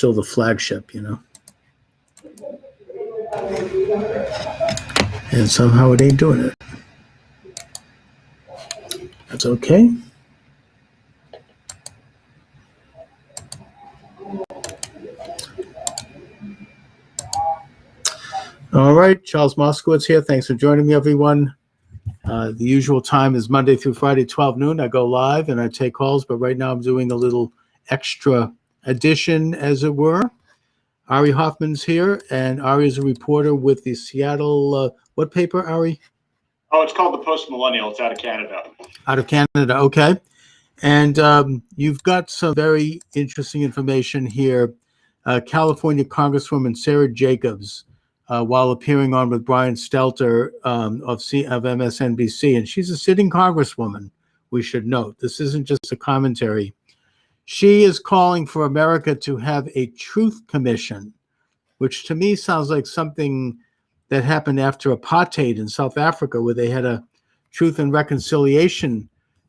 still the flagship, And somehow it ain't doing it. That's okay. All right, Charles Moscowitz here. Thanks for joining me, everyone. The usual time is Monday through Friday, 12 noon. I go live and I take calls, but right now I'm doing a little extra edition, as it were. Ari Hoffman's here, and Ari is a reporter with the Seattle, what paper, Ari? Oh, it's called The Post-Millennial. It's out of Canada. Out of Canada, okay. And you've got some very interesting information here. California Congresswoman Sarah Jacobs, while appearing on with Brian Stelter of MSNBC, and she's a sitting congresswoman, we should note. This isn't just a commentary. She is calling for America to have a truth commission, which to me sounds like something that happened after apartheid in South Africa, where they had a Truth and Reconciliation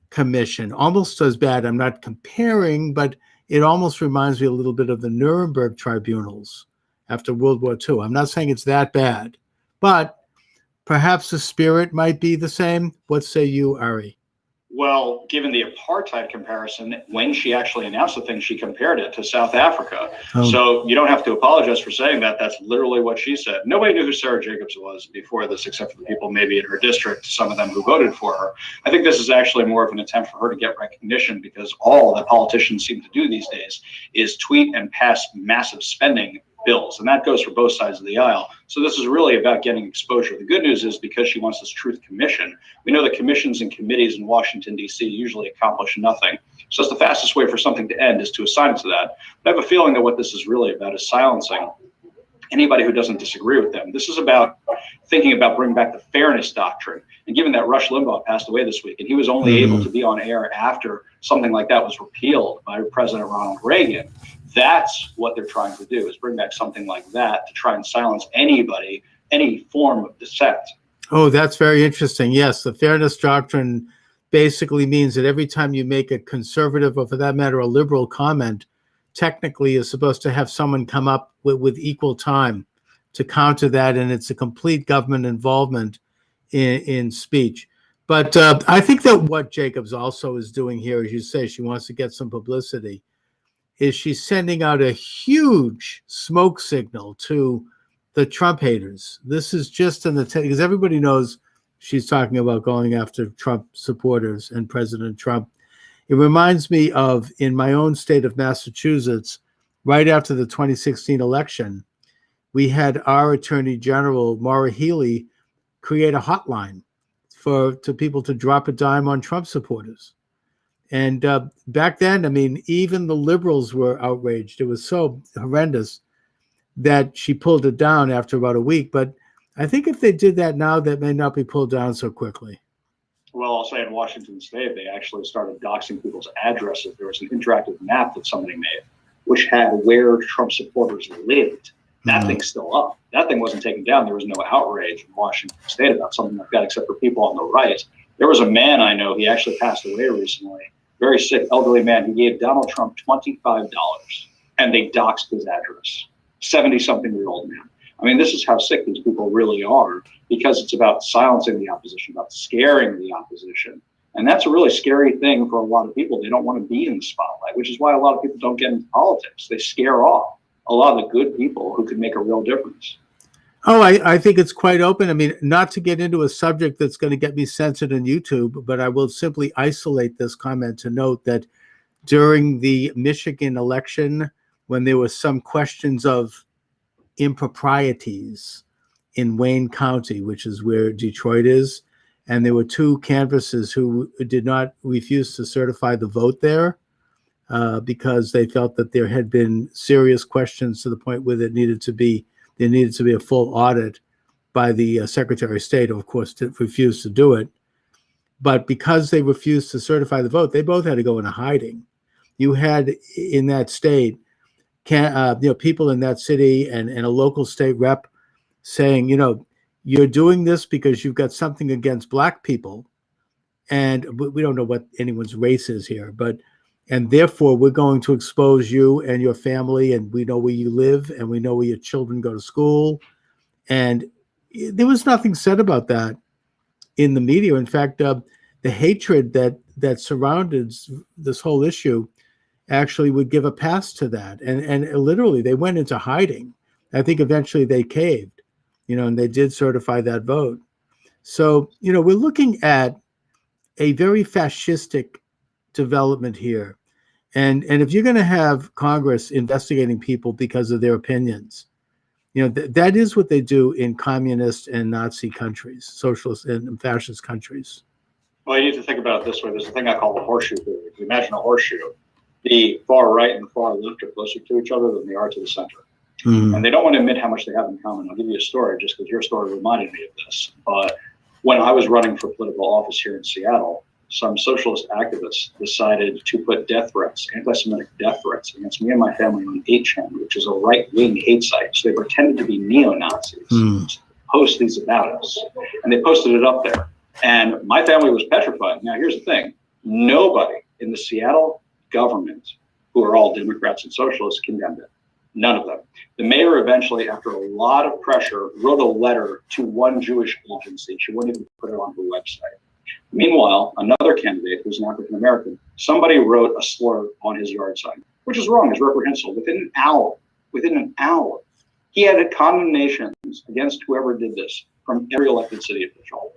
Commission. Almost as bad, I'm not comparing, but it almost reminds me a little bit of the Nuremberg tribunals after World War II. I'm not saying it's that bad, but perhaps the spirit might be the same. What say you, Ari? Well, given the apartheid comparison, when she actually announced the thing, she compared it to South Africa. Oh. So you don't have to apologize for saying that. That's literally what she said. Nobody knew who Sarah Jacobs was before this, except for the people maybe in her district, some of them who voted for her. I think this is actually more of an attempt for her to get recognition, because all that politicians seem to do these days is tweet and pass massive spending bills, and that goes for both sides of the aisle. So this is really about getting exposure. The good news is, because she wants this truth commission, we know that commissions and committees in Washington, D.C. usually accomplish nothing. So it's the fastest way for something to end is to assign it to that. But I have a feeling that what this is really about is silencing anybody who doesn't disagree with them. This is about thinking about bringing back the fairness doctrine. And given that Rush Limbaugh passed away this week, and he was only able to be on air after something like that was repealed by President Ronald Reagan, that's what they're trying to do, is bring back something like that to try and silence anybody, any form of dissent. Oh, that's very interesting. Yes, the fairness doctrine basically means that every time you make a conservative, or for that matter, a liberal comment, technically is supposed to have someone come up with equal time to counter that, and it's a complete government involvement in speech. But I think that what Jacobs also is doing here, as you say, she wants to get some publicity, is she's sending out a huge smoke signal to the Trump haters. This is just because everybody knows she's talking about going after Trump supporters and President Trump. It reminds me of, in my own state of Massachusetts, right after the 2016 election, we had our Attorney General, Maura Healey, create a hotline to people to drop a dime on Trump supporters. And back then, I mean, even the liberals were outraged. It was so horrendous that she pulled it down after about a week. But I think if they did that now, that may not be pulled down so quickly. Well, I'll say in Washington State, they actually started doxing people's addresses. There was an interactive map that somebody made, which had where Trump supporters lived. That thing's still up. That thing wasn't taken down. There was no outrage in Washington State about something like that, except for people on the right. There was a man I know, he actually passed away recently, very sick, elderly man. He gave Donald Trump $25, and they doxed his address. 70-something-year-old man. I mean, this is how sick these people really are, because it's about silencing the opposition, about scaring the opposition. And that's a really scary thing for a lot of people. They don't want to be in the spotlight, which is why a lot of people don't get into politics. They scare off a lot of the good people who could make a real difference. Oh, I think it's quite open. I mean, not to get into a subject that's going to get me censored on YouTube, but I will simply isolate this comment to note that during the Michigan election, when there were some questions of improprieties in Wayne County, which is where Detroit is, and there were two canvassers who did not refuse to certify the vote there because they felt that there had been serious questions to the point where there needed to be a full audit by the Secretary of State, who, of course, refused to do it. But because they refused to certify the vote, they both had to go into hiding. You had in that state, people in that city and a local state rep saying, you're doing this because you've got something against black people. And we don't know what anyone's race is here, but and therefore we're going to expose you and your family, and we know where you live, and we know where your children go to school. And there was nothing said about that in the media. In fact, the hatred that surrounded this whole issue actually would give a pass to that. And literally, they went into hiding. I think eventually they caved, and they did certify that vote. So, we're looking at a very fascistic development here. And if you're going to have Congress investigating people because of their opinions, that is what they do in communist and Nazi countries, socialist and fascist countries. Well, you need to think about it this way. There's a thing I call the horseshoe theory. If you imagine a horseshoe, the far right and the far left are closer to each other than they are to the center. Mm-hmm. And they don't want to admit how much they have in common. I'll give you a story just because your story reminded me of this. But when I was running for political office here in Seattle, some socialist activists decided to put death threats, anti-Semitic death threats against me and my family on 8chan, which is a right-wing hate site. So they pretended to be neo-Nazis, post these about us. And they posted it up there. And my family was petrified. Now, here's the thing. Nobody in the Seattle government, who are all Democrats and socialists, condemned it. None of them. The mayor eventually, after a lot of pressure, wrote a letter to one Jewish agency. She wouldn't even put it on her website. Meanwhile, another candidate who's an African-American, somebody wrote a slur on his yard sign, which is wrong, is reprehensible. Within an hour, he had condemnations against whoever did this from every elected city official.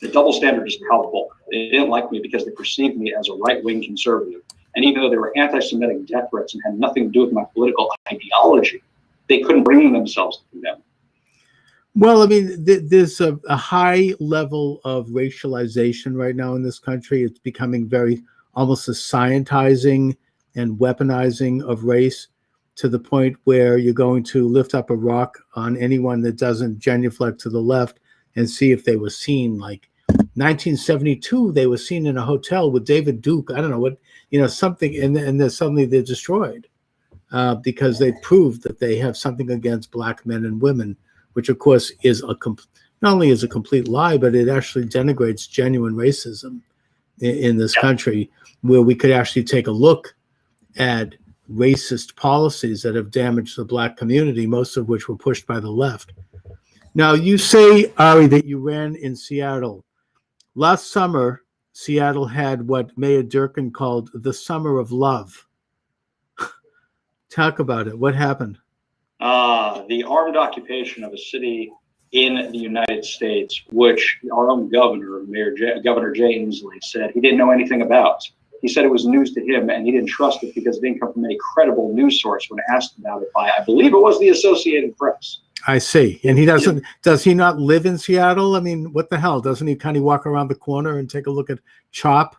The double standard is palpable. They didn't like me because they perceived me as a right-wing conservative. And even though they were anti-Semitic death threats and had nothing to do with my political ideology, they couldn't bring themselves to condemn. Well, I mean, there's a high level of racialization right now in this country. It's becoming almost a scientizing and weaponizing of race, to the point where you're going to lift up a rock on anyone that doesn't genuflect to the left and see if they were seen. Like 1972, they were seen in a hotel with David Duke. I don't know what, something, and then suddenly they're destroyed because they proved that they have something against black men and women, which of course is not only is a complete lie, but it actually denigrates genuine racism in this country, where we could actually take a look at racist policies that have damaged the black community, most of which were pushed by the left. Now, you say, Ari, that you ran in Seattle. Last summer, Seattle had what Mayor Durkin called the Summer of Love. Talk about it. What happened? The armed occupation of a city in the United States, which our own governor, Governor Jay Inslee, said he didn't know anything about. He said it was news to him, and he didn't trust it because it didn't come from any credible news source when asked about it by, I believe it was the Associated Press. I see. And does he not live in Seattle? I mean, what the hell? Doesn't he kind of walk around the corner and take a look at CHOP?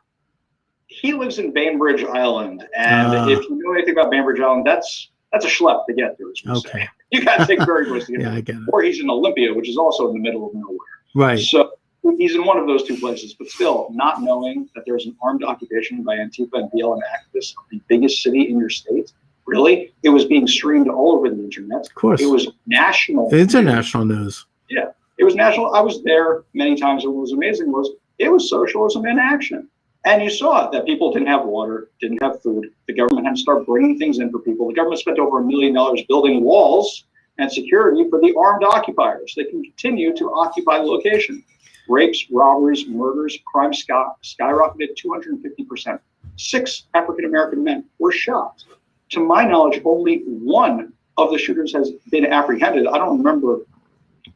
He lives in Bainbridge Island. And if you know anything about Bainbridge Island, that's a schlep to get there. Okay. You got to take ferry to get there. I get it. Or he's in Olympia, which is also in the middle of nowhere. Right. So he's in one of those two places, but still not knowing that there's an armed occupation by Antifa and BLM activists of the biggest city in your state. Really? It was being streamed all over the internet. Of course. It was national. International news. Yeah. It was national. I was there many times. And what was amazing was it was socialism in action. And you saw that people didn't have water, didn't have food. The government had to start bringing things in for people. The government spent over $1 million building walls and security for the armed occupiers. They can continue to occupy the location. Rapes, robberies, murders, crime skyrocketed 250%. 6 African-American men were shot. To my knowledge, only one of the shooters has been apprehended. I don't remember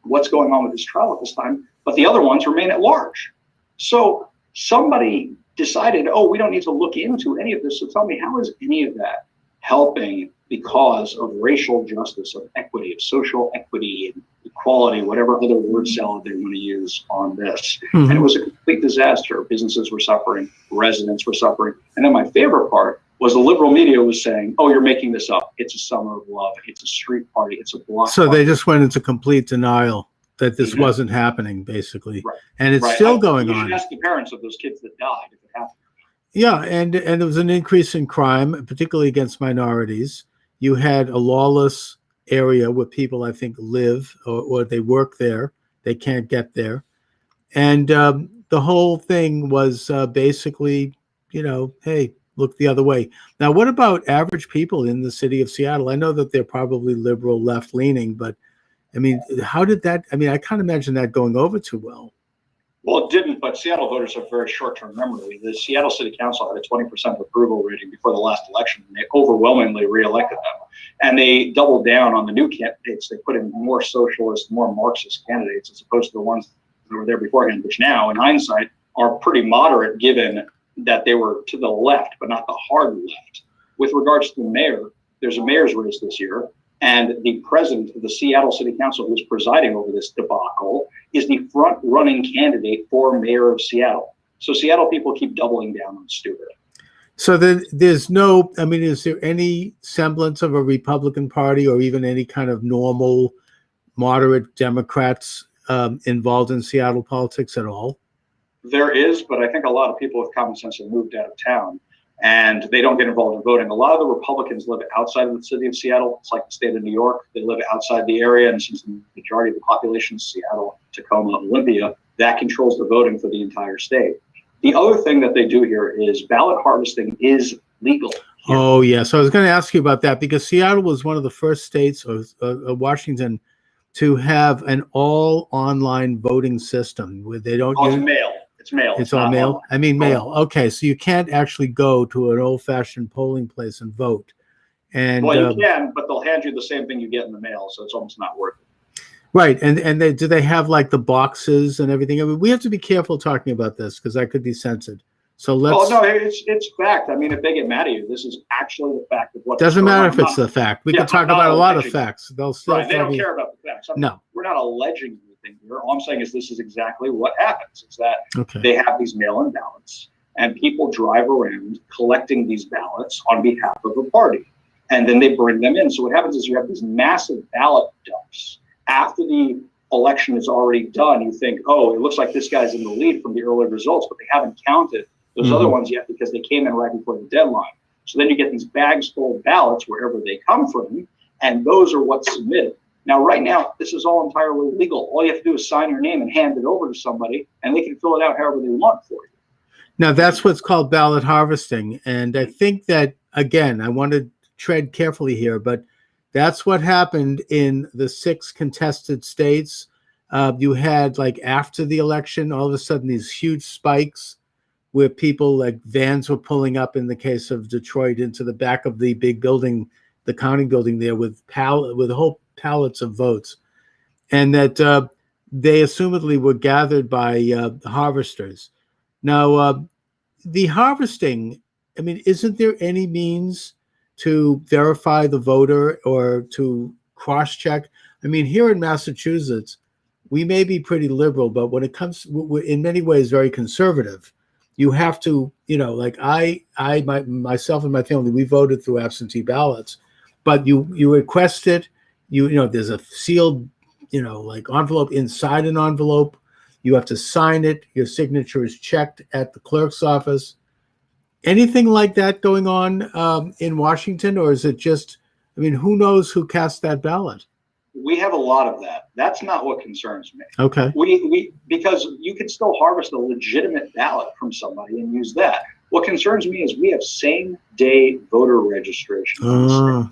what's going on with his trial at this time, but the other ones remain at large. So somebody decided, we don't need to look into any of this. So tell me, how is any of that helping the cause of racial justice, of equity, of social equity, and equality, whatever other word salad they want to use on this? Mm-hmm. And it was a complete disaster. Businesses were suffering, residents were suffering. And then my favorite part was the liberal media was saying, you're making this up. It's a summer of love. It's a street party. It's a block So party. They just went into complete denial that this wasn't happening, basically. Right. And it's still going on. You should ask the parents of those kids that died if it happened. Yeah, and there was an increase in crime, particularly against minorities. You had a lawless area where people, I think, live or they work there. They can't get there. And the whole thing was basically, hey, look the other way. Now, what about average people in the city of Seattle? I know that they're probably liberal, left-leaning, but I mean, how did that? I mean, I can't imagine that going over too well. Well, it didn't, but Seattle voters have very short-term memory. The Seattle City Council had a 20% approval rating before the last election, and they overwhelmingly reelected them. And they doubled down on the new candidates. They put in more socialist, more Marxist candidates as opposed to the ones that were there beforehand, which now, in hindsight, are pretty moderate given that they were to the left, but not the hard left. With regards to the mayor, there's a mayor's race this year. And the president of the Seattle City Council, who's presiding over this debacle, is the front-running candidate for mayor of Seattle. So Seattle people keep doubling down on stupid. So there's no, I mean, is there any semblance of a Republican Party or even any kind of normal, moderate Democrats involved in Seattle politics at all? There is, but I think a lot of people with common sense have moved out of town. And they don't get involved in voting. A lot of the Republicans live outside of the city of Seattle. It's like the state of New York. They live outside the area, and since the majority of the population is Seattle, Tacoma, Olympia, that controls the voting for the entire state. The other thing that they do here is ballot harvesting is legal here. Oh, yeah. So I was going to ask you about that because Seattle was one of the first states, or Washington, to have an all online voting system where they don't use mail. It's mail. It's all mail. I mean, mail. Okay, so you can't actually go to an old-fashioned polling place and vote. And well, you can, but they'll hand you the same thing you get in the mail, so it's almost not worth it. Right, and do they have like the boxes and everything? I mean, we have to be careful talking about this because that could be censored. So let's. Oh no, it's fact. I mean, if they get mad at you, this is actually the fact of what. Doesn't matter if it's the fact. We can talk about a lot of facts. They'll still. Right, they don't care about the facts. No, we're not alleging anything here. All I'm saying is this is exactly what happens. It's that they have these mail-in ballots, and people drive around collecting these ballots on behalf of a party, and then they bring them in. So what happens is you have these massive ballot dumps after the election is already done. You think, oh, it looks like this guy's in the lead from the early results, but they haven't counted those other ones yet because they came in right before the deadline. So then you get these bags full of ballots wherever they come from, and those are what's submitted. Now, right now, this is all entirely legal. All you have to do is sign your name and hand it over to somebody, and they can fill it out however they want for you. Now, that's what's called ballot harvesting. And I think that, again, I want to tread carefully here, but that's what happened in the 6 contested states. You had, like, after the election, all of a sudden, these huge spikes where people, like vans were pulling up in the case of Detroit into the back of the big building, the county building there with whole pallets of votes. And that they assumedly were gathered by harvesters. Now, the harvesting, I mean, isn't there any means to verify the voter or to cross-check? I mean, here in Massachusetts, we may be pretty liberal, but when it comes, we're in many ways very conservative. You have to, you know, like myself and my family, we voted through absentee ballots, but you request it, you know, there's a sealed, you know, like envelope inside an envelope. You have to sign it. Your signature is checked at the clerk's office. Anything like that going on in Washington, or is it just, I mean, who knows who cast that ballot? We have a lot of that. That's not what concerns me. Okay. Because you can still harvest a legitimate ballot from somebody and use that. What concerns me is we have same-day voter registration.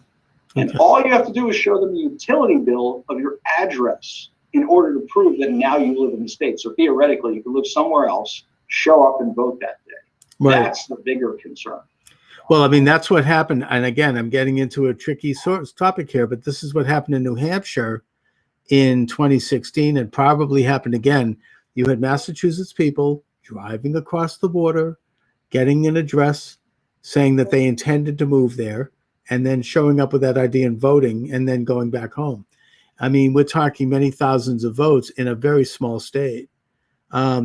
And all you have to do is show them the utility bill of your address in order to prove that now you live in the state. So theoretically, you can live somewhere else, show up and vote that day. Right. That's the bigger concern. Well, I mean, that's what happened. And again, I'm getting into a tricky topic here, but this is what happened in New Hampshire in 2016 and probably happened again. You had Massachusetts people driving across the border, getting an address, saying that they intended to move there, and then showing up with that ID and voting and then going back home. I mean, we're talking many thousands of votes in a very small state.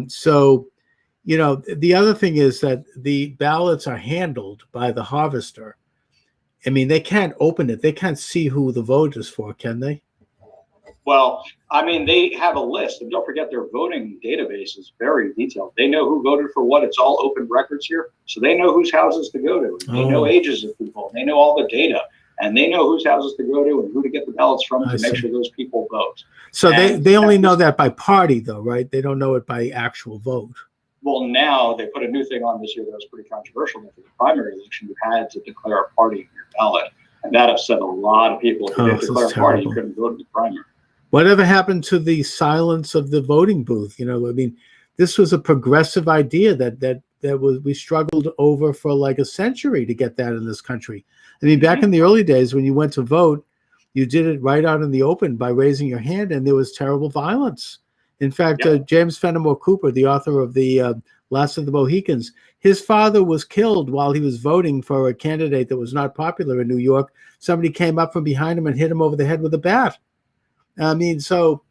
So, you know, the other thing is that the ballots are handled by the harvester. I mean, they can't open it. They can't see who the vote is for, can they? Well, I mean, they have a list. And don't forget, their voting database is very detailed. They know who voted for what. It's all open records here. So they know whose houses to go to. They know ages of people. They know all the data. And they know whose houses to go to and who to get the ballots from to make sure those people vote. So they only know that by party, though, right? They don't know it by actual vote. Well, now they put a new thing on this year that was pretty controversial. For the primary election, you had to declare a party in your ballot, and that upset a lot of people. If you didn't declare a party, you couldn't vote in the primary. Whatever happened to the silence of the voting booth? You know, I mean, this was a progressive idea that we struggled over for like a century to get that in this country. I mean, back in the early days when you went to vote, you did it right out in the open by raising your hand, and there was terrible violence. In fact, James Fenimore Cooper, the author of the Last of the Mohicans, his father was killed while he was voting for a candidate that was not popular in New York. Somebody came up from behind him and hit him over the head with a bat. I mean, so,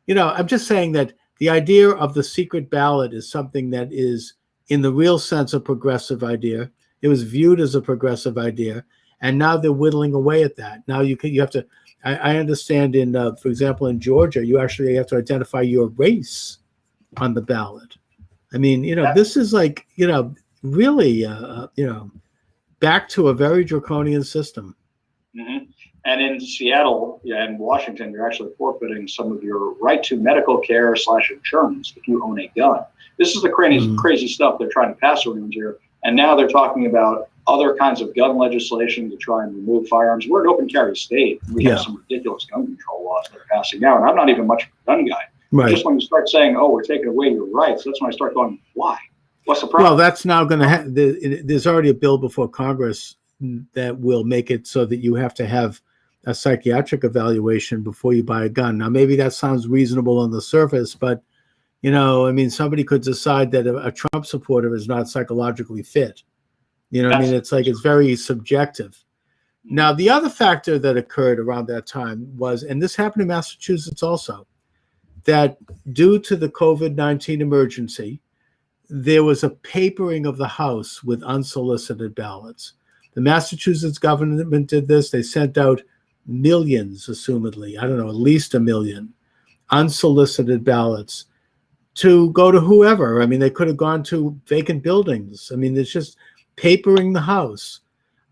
you know, I'm just saying that the idea of the secret ballot is something that is, in the real sense, a progressive idea. It was viewed as a progressive idea, and now they're whittling away at that. Now you have to. I understand in, for example, in Georgia, you actually have to identify your race on the ballot. I mean, you know, this is like, you know, really, you know, back to a very draconian system. Mm-hmm. And in Seattle and Washington, you're actually forfeiting some of your right to medical care / insurance if you own a gun. This is the crazy stuff they're trying to pass around here. And now they're talking about other kinds of gun legislation to try and remove firearms. We're an open carry state. We have some ridiculous gun control laws that are passing now. And I'm not even much of a gun guy. Right. Just when you start saying, oh, we're taking away your rights, that's when I start going, why? What's the problem? Well, that's now going to there's already a bill before Congress that will make it so that you have to have a psychiatric evaluation before you buy a gun. Now, maybe that sounds reasonable on the surface, but, you know, I mean, somebody could decide that a Trump supporter is not psychologically fit. You know what I mean? It's like, it's very subjective. Now, the other factor that occurred around that time was, and this happened in Massachusetts also, that due to the COVID-19 emergency, there was a papering of the House with unsolicited ballots. The Massachusetts government did this. They sent out millions, assumedly, I don't know, at least 1 million unsolicited ballots to go to whoever. I mean, they could have gone to vacant buildings. I mean, it's just papering the House.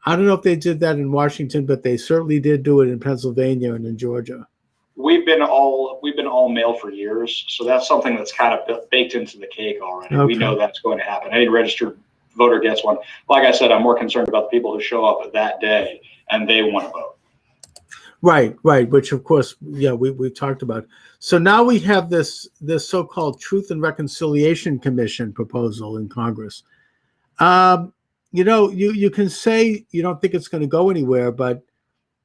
I don't know if they did that in Washington, but they certainly did do it in Pennsylvania and in Georgia. We've been all mail for years, so that's something that's kind of baked into the cake already. Okay. We know that's going to happen. Any registered voter gets one. Like I said, I'm more concerned about the people who show up that day and they want to vote. Right, which of course, yeah, we've talked about. So now we have this so-called Truth and Reconciliation Commission proposal in Congress. You know, you can say you don't think it's going to go anywhere, but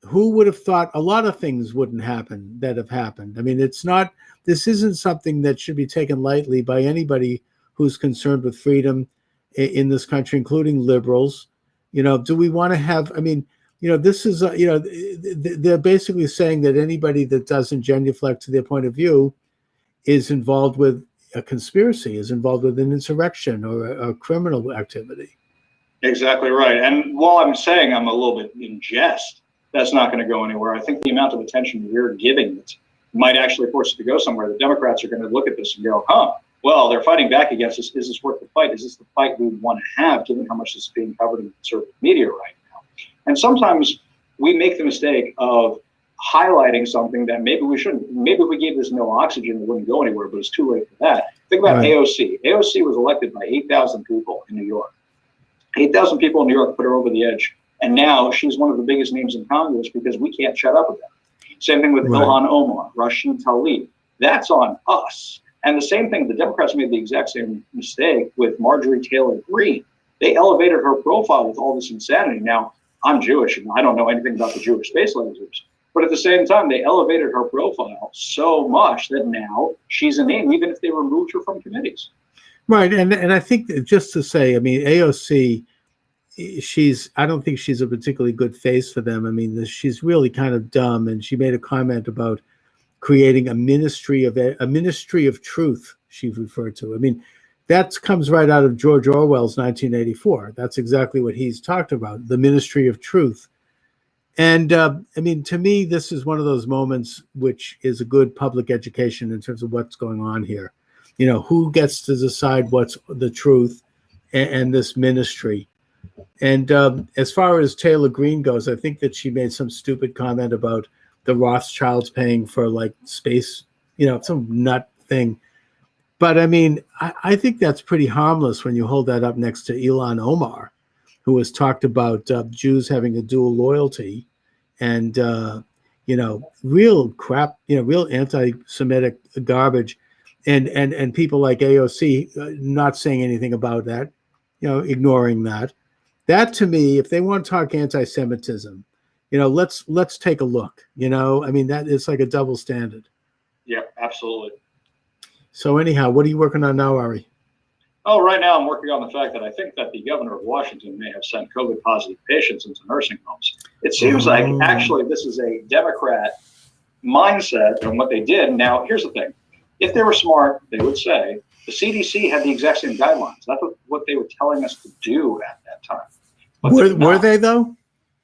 who would have thought a lot of things wouldn't happen that have happened? I mean, this isn't something that should be taken lightly by anybody who's concerned with freedom in this country, including liberals. You know, do we want to have, I mean, you know, this is, you know, they're basically saying that anybody that doesn't genuflect to their point of view is involved with a conspiracy, is involved with an insurrection or a criminal activity. Exactly right. And while I'm saying I'm a little bit in jest, that's not going to go anywhere. I think the amount of attention we're giving it might actually force it to go somewhere. The Democrats are going to look at this and go, well, they're fighting back against us. Is this worth the fight? Is this the fight we want to have, given how much this is being covered in conservative media right now? And sometimes we make the mistake of highlighting something that maybe we shouldn't. Maybe if we gave this no oxygen, it wouldn't go anywhere, but it's too late for that. Think about AOC. AOC was elected by 8,000 people in New York. 8,000 people in New York put her over the edge. And now she's one of the biggest names in Congress because we can't shut up about it. Same thing with Ilhan Omar, Rashid Tlaib. That's on us. And the same thing, the Democrats made the exact same mistake with Marjorie Taylor Greene. They elevated her profile with all this insanity. Now, I'm Jewish, and I don't know anything about the Jewish space lasers. But at the same time, they elevated her profile so much that now she's a name, even if they removed her from committees. Right. And I think just to say, I mean, AOC, I don't think she's a particularly good face for them. I mean, she's really kind of dumb. And she made a comment about creating a ministry of truth, she referred to. I mean, that comes right out of George Orwell's 1984. That's exactly what he's talked about, the ministry of truth. And I mean, to me, this is one of those moments which is a good public education in terms of what's going on here. You know, who gets to decide what's the truth and this ministry. And as far as Taylor Greene goes, I think that she made some stupid comment about the Rothschilds paying for like space, you know, some nut thing. But I mean, I think that's pretty harmless when you hold that up next to Ilhan Omar, who has talked about Jews having a dual loyalty and, real crap, real anti-Semitic garbage. And people like AOC not saying anything about that, ignoring that. That to me, if they want to talk anti-Semitism, let's take a look. I mean, that is like a double standard. Yeah, absolutely. So anyhow, what are you working on now, Ari? Oh, right now I'm working on the fact that I think that the governor of Washington may have sent COVID positive patients into nursing homes. It seems like actually this is a Democrat mindset on what they did. Now, here's the thing. If they were smart, they would say the CDC had the exact same guidelines. That's what they were telling us to do at that time. But were they though?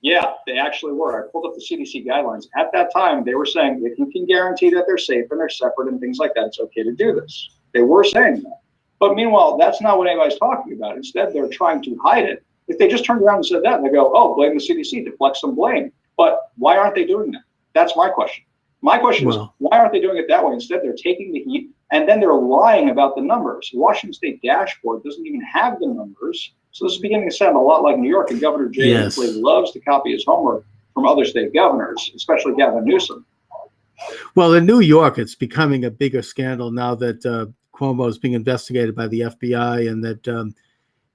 Yeah, they actually were. I pulled up the CDC guidelines. At that time, they were saying if you can guarantee that they're safe and they're separate and things like that, it's okay to do this. They were saying that. But meanwhile, that's not what anybody's talking about. Instead, they're trying to hide it. If they just turned around and said that, and they go, oh, blame the CDC, deflect some blame. But why aren't they doing that? That's my question. My question is, why aren't they doing it that way? Instead, they're taking the heat, and then they're lying about the numbers. Washington State dashboard doesn't even have the numbers. So this is beginning to sound a lot like New York, and Governor Jay Inslee loves to copy his homework from other state governors, especially Gavin Newsom. Well, in New York, it's becoming a bigger scandal now that Cuomo is being investigated by the FBI, and that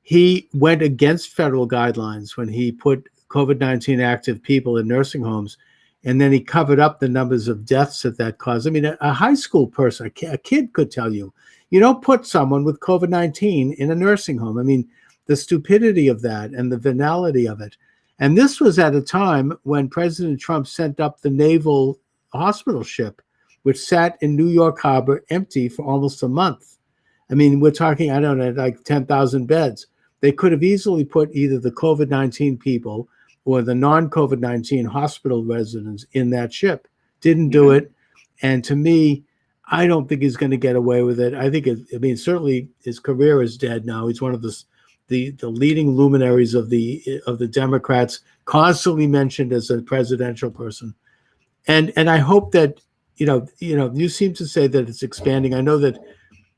he went against federal guidelines when he put COVID-19 active people in nursing homes, and then he covered up the numbers of deaths that caused. I mean, a high school person, a kid could tell you, you don't put someone with COVID-19 in a nursing home. I mean, the stupidity of that and the venality of it. And this was at a time when President Trump sent up the naval hospital ship, which sat in New York Harbor empty for almost a month. I mean, we're talking, I don't know, like 10,000 beds. They could have easily put either the COVID-19 people or the non-COVID-19 hospital residents in that ship. Didn't do it. And to me, I don't think he's going to get away with it. I think, certainly his career is dead now. He's one of the leading luminaries of the Democrats, constantly mentioned as a presidential person. And I hope that, you seem to say that it's expanding. I know that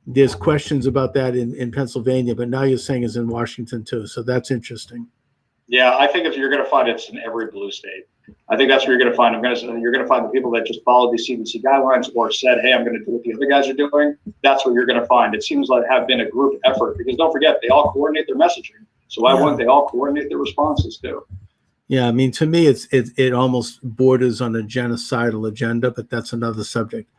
there's questions about that in Pennsylvania, but now you're saying it's in Washington too. So that's interesting. Yeah, I think if you're going to find it's in every blue state. I think that's where you're going to find. You're going to find the people that just followed the CDC guidelines or said, "Hey, I'm going to do what the other guys are doing." That's what you're going to find. It seems like have been a group effort because don't forget they all coordinate their messaging. So why wouldn't they all coordinate their responses too? Yeah, I mean, to me, it almost borders on a genocidal agenda, but that's another subject.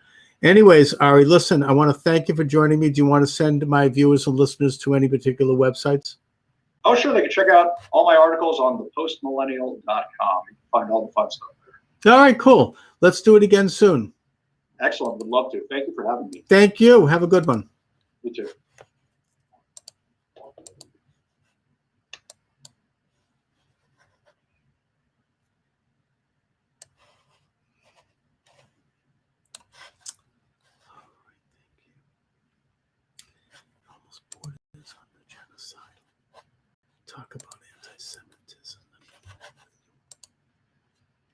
Anyways, Ari, listen, I want to thank you for joining me. Do you want to send my viewers and listeners to any particular websites? Oh, sure. They can check out all my articles on thepostmillennial.com. You can find all the fun stuff there. All right, cool. Let's do it again soon. Excellent. Would love to. Thank you for having me. Thank you. Have a good one. You too. Talk about anti-Semitism.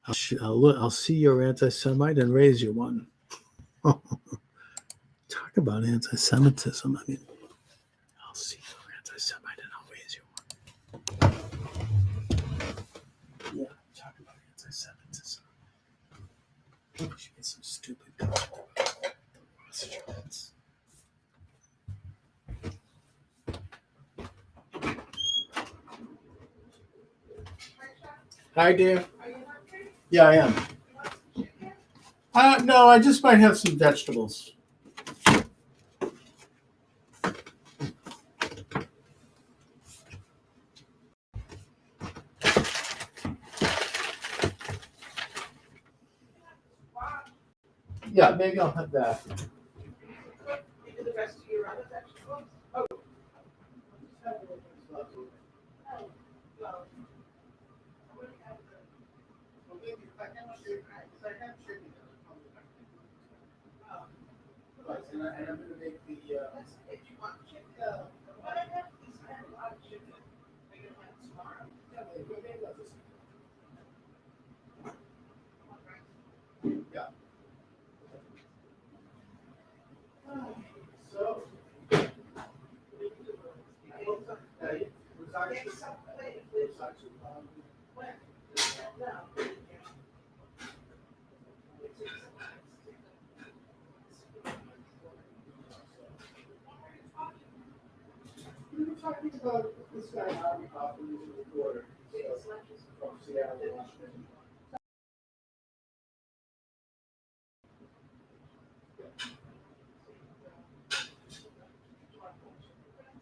I'll see your anti-Semite and raise you one. Talk about anti-Semitism. I mean, I'll see your anti-Semite and I'll raise you one. Yeah, talk about anti-Semitism. She made some stupid comment about the Rothschilds. Hi, dear. Are you hungry? Yeah, I am. No, I just might have some vegetables. Yeah, maybe I'll have that. The rest of your other vegetables? Oh. And I'm going to make the. If you want chicken, what I have is I have a lot of chicken. Are you going to have it tomorrow? Yeah, maybe I'll just. Yeah. So. talking about this guy, Harvey Hoffman, who's a reporter from Seattle, Washington.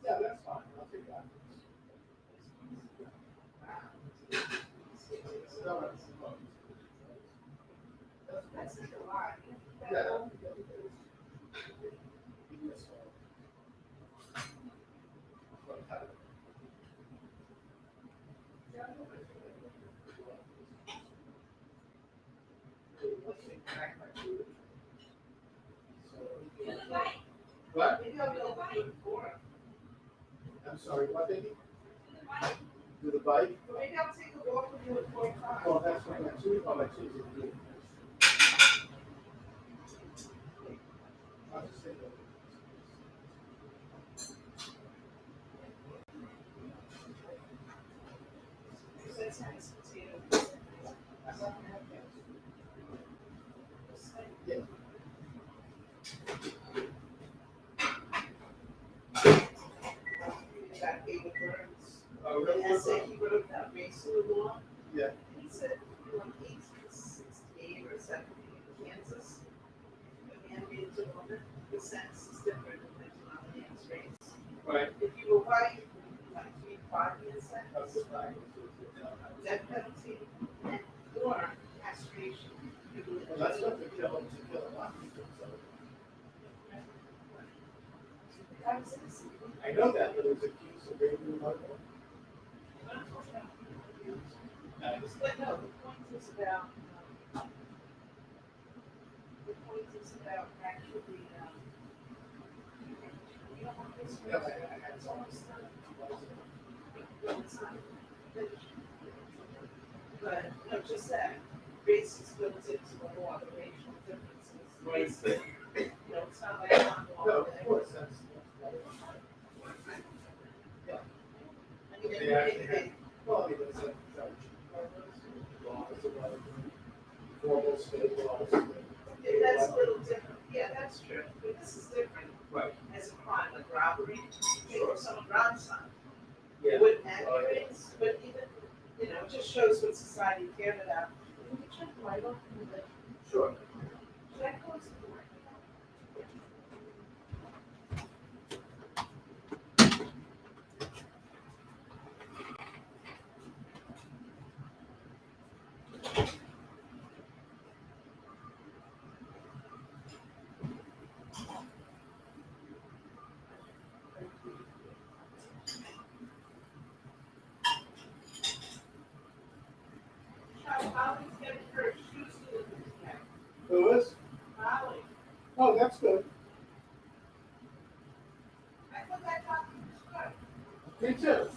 Yeah, that's fine. I'll take that. That's a lot. Yeah. What? I'm sorry, what, baby? Do the bike? Maybe I'll take a walk with you at 45. Oh, that's what my two, oh, my two is good. I'll just take a yeah. An essay he wrote about racial law. Yeah. And he said, in 1868 or 70 in Kansas, a man being to woman, the sentence is different depending on the man's race. Right. If you were white, like 3-5-year sentence, death penalty, or castration. Well, that's not to kill a lot of people. I know that, but it was accused of raping a mother. But no, the point is about actually you don't want this. No, I had so much stuff. It's not finished. But no, just that race is built into the law, the racial differences. Right. You know, it's not like one law. No, of course, that's yeah. I mean, well, I mean, it's like formal state laws. That's a little different. Yeah, that's true. But this is different. Right. As a crime, like robbery, sure. If someone robs something, yeah. It wouldn't have race, but even, you know, it just shows what society cared about. Can you check the light off? Sure. Should I close the door? Who is? Molly. Oh, that's good. I thought that copy was good. Me too.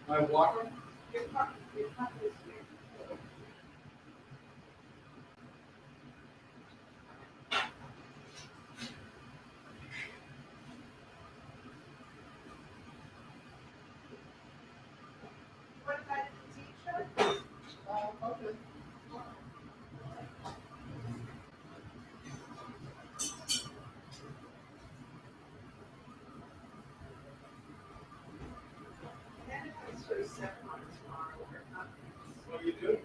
My water? Okay. What do you do?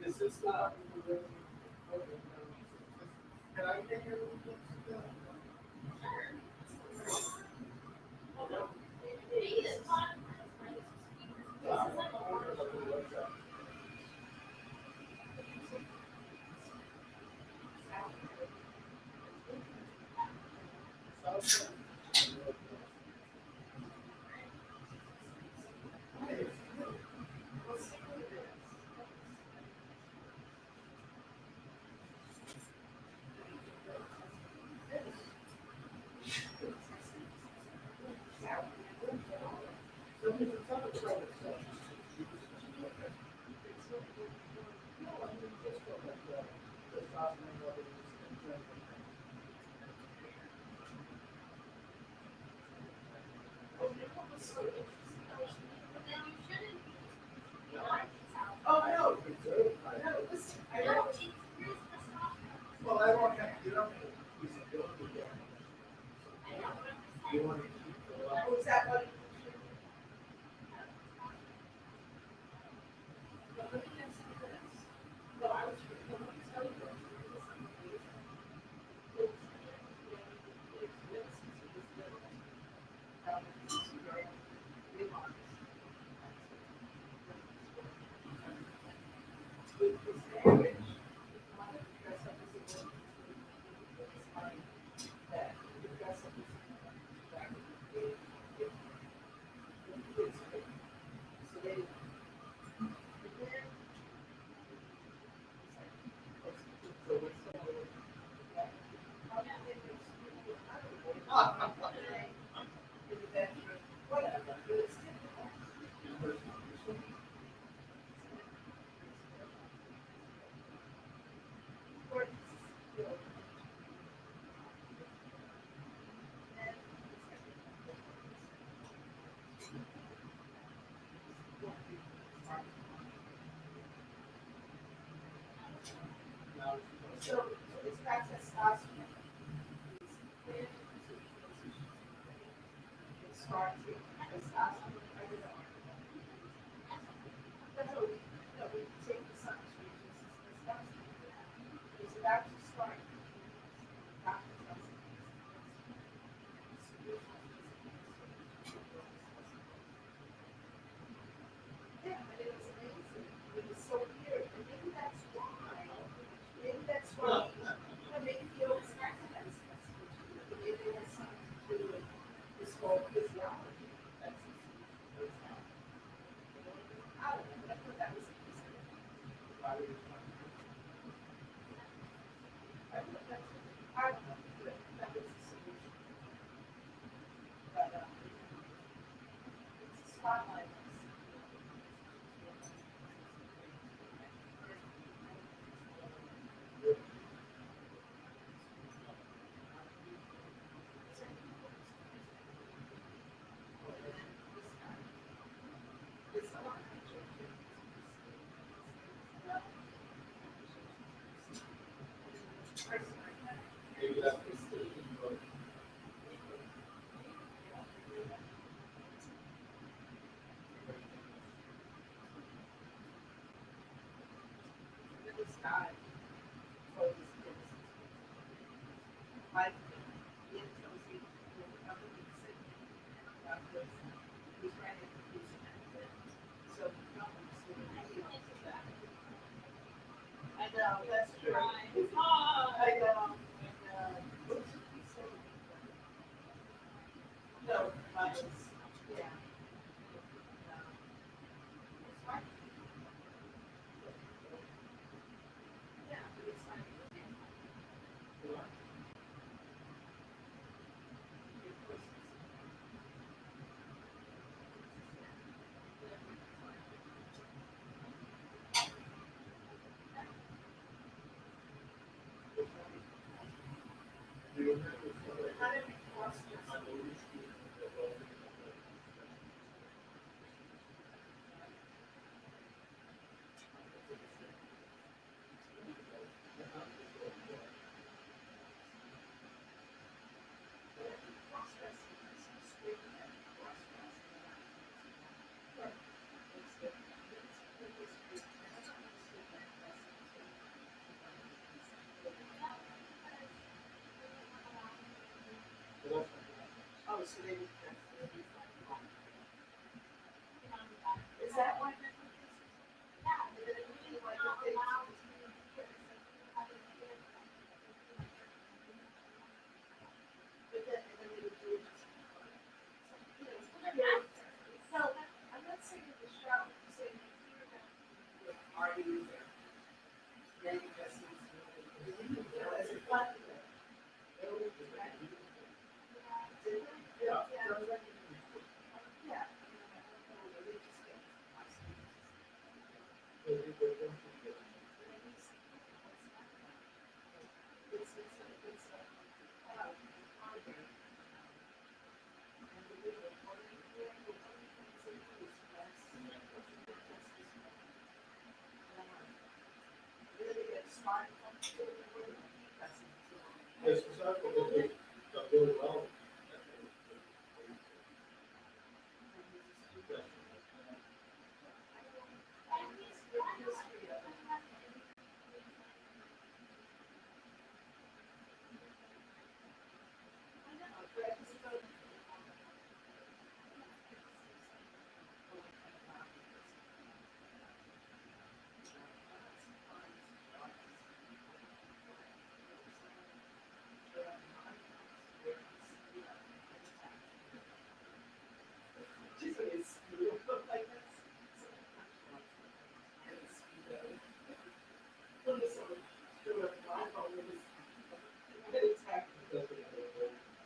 Is this not? Can I get your? Oh, no. Well, I don't have, you don't have. You want to keep the light. Was that what? So it's got testosterone. It starts with testosterone. I don't know. No, we take the sun, it's testosterone. It's about to start. Yeah, but it was amazing. It was so weird. And maybe that's why. Maybe that's why. Maybe he always had that. Maybe it has something to do with his whole physiology. That's I don't know. I thought that was interesting. I thought that's I don't know. That was the solution. But it's a spotlight. Maybe that's. This guy told his kids, like, he tells you, I'm going to sit about this. He's trying to produce an accident. So he comes to No, that's true. I know. What did he say? No, yeah. It's hard. Yeah, it's hard. How did we cross this? Oh, so they would. Is that why? But then they would do it. So I'm not saying the show, I'm saying the parties or many dresses. As a fun. Yeah. Yeah. Yes, exactly. Done really well.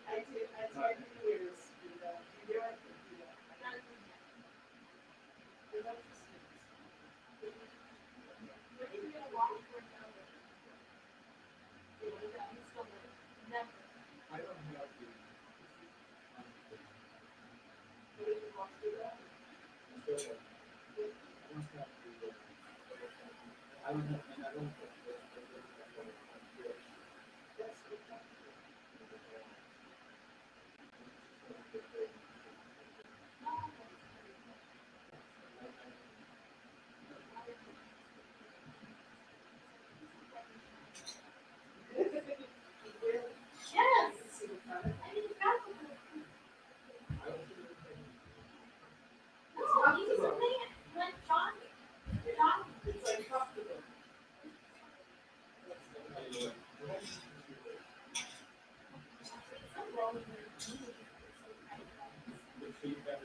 I did years, you're right. I don't have the. I don't have the. I don't have, and I don't. It's uncomfortable. The feedback.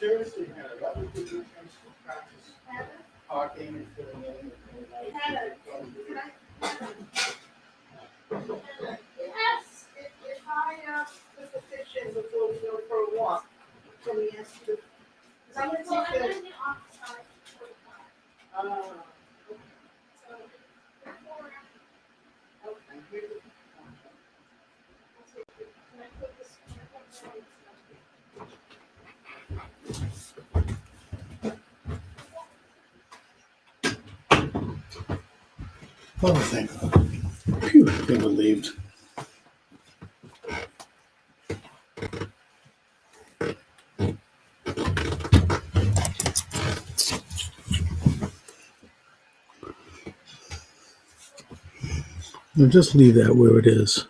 Seriously, Hannah, that would give you a chance to practice talking and filling in. Yes, if I put the fish in before we go for a walk, can we ask you? Because I'm Well, gonna I'm take in the office hours for 45. So before, Okay, here's the- can I put this? Can I put the lights on? Oh, thank God. Phew, been relieved. Now just leave that where it is.